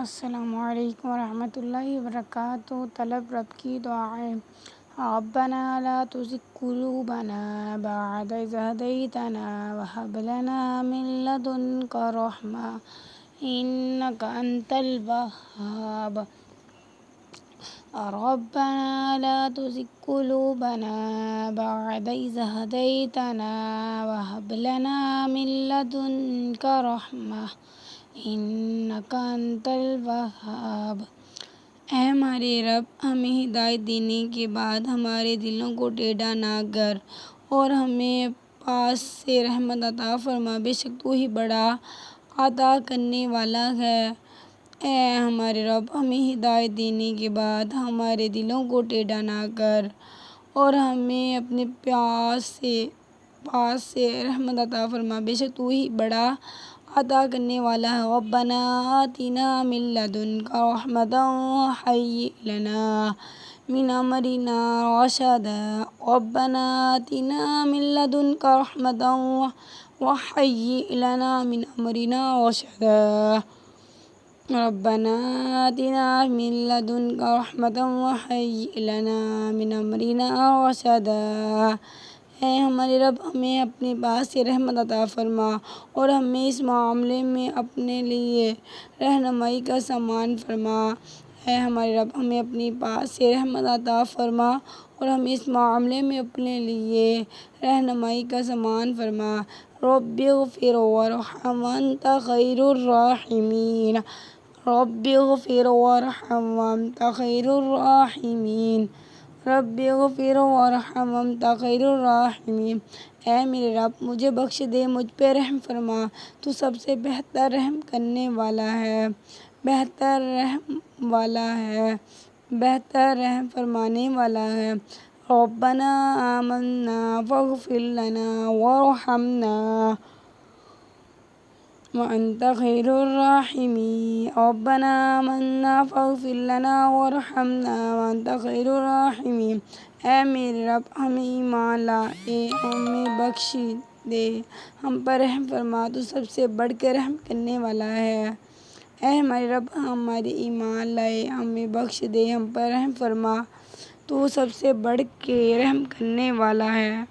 السلام علیکم ورحمۃ اللہ وبرکاتہ۔ طلب رب کی دعائیں۔ ربنا لا تزغ قلوبنا بعد إذ هديتنا وهب لنا من لدنك رحمة إنك أنت الوهاب۔ ربنا لا تزغ قلوبنا بعد إذ هديتنا وهب لنا من لدنك رحمة إنك أنت الوهاب۔ اے ہمارے رب، ہمیں ہدایت دینے کے بعد ہمارے دلوں کو ٹیڑھا نہ کر اور ہمیں پاس سے رحمت عطا فرما، بے شک تو ہی بڑا عطا کرنے والا ہے۔ اے ہمارے رب، ہمیں ہدایت دینے کے بعد ہمارے دلوں کو ٹیڑھا نہ کر اور ہمیں اپنے پاس سے رحمت عطا فرما، بے شک تو ہی بڑا عطا کرنے والا ہے۔ ربنا آتنا من لدنک رحمة وہیئ لنا من امرنا رشدا۔ ربنا آتنا من لدنک رحمة وہیئ لنا من امرنا رشدا۔ ربنا آتنا من لدنک رحمة وہیئ لنا من امرنا رشدا۔ اے ہمارے رب، ہمیں اپنے پاس سے رحمت عطا فرما اور ہمیں اس معاملے میں اپنے لیے رہنمائی کا سامان فرما۔ اے ہمارے رب، ہمیں اپنے پاس سے رحمت عطا فرما اور ہمیں اس معاملے میں اپنے لیے رہنمائی کا سامان فرما۔ رب اغفر وارحم وانت خیر الراحمین۔ رب اغفر وارحم وانت خیر الراحمین۔ رب اغفر وارحم وانت خیر الراحمین۔ اے میرے رب، مجھے بخش دے، مجھ پہ رحم فرما، تو سب سے بہتر رحم کرنے والا ہے، بہتر رحم والا ہے، بہتر رحم فرمانے والا ہے۔ ربنا آمنا فاغفر لنا وارحمنا وانت خیر الراحمین۔ ربنا آمنا فاغفر لنا وارحمنا وانت خیر الراحمین۔ اے میرے رب، ہمیں ایمان لائے، ہمیں بخش دے، ہم پر رحم فرما، تو سب سے بڑھ کے رحم کرنے والا ہے۔ اے ہمارے رب، ہمارے ایمان لائے، ہمیں بخش دے، ہم پر رحم فرما، تو سب سے بڑھ کے رحم کرنے والا ہے۔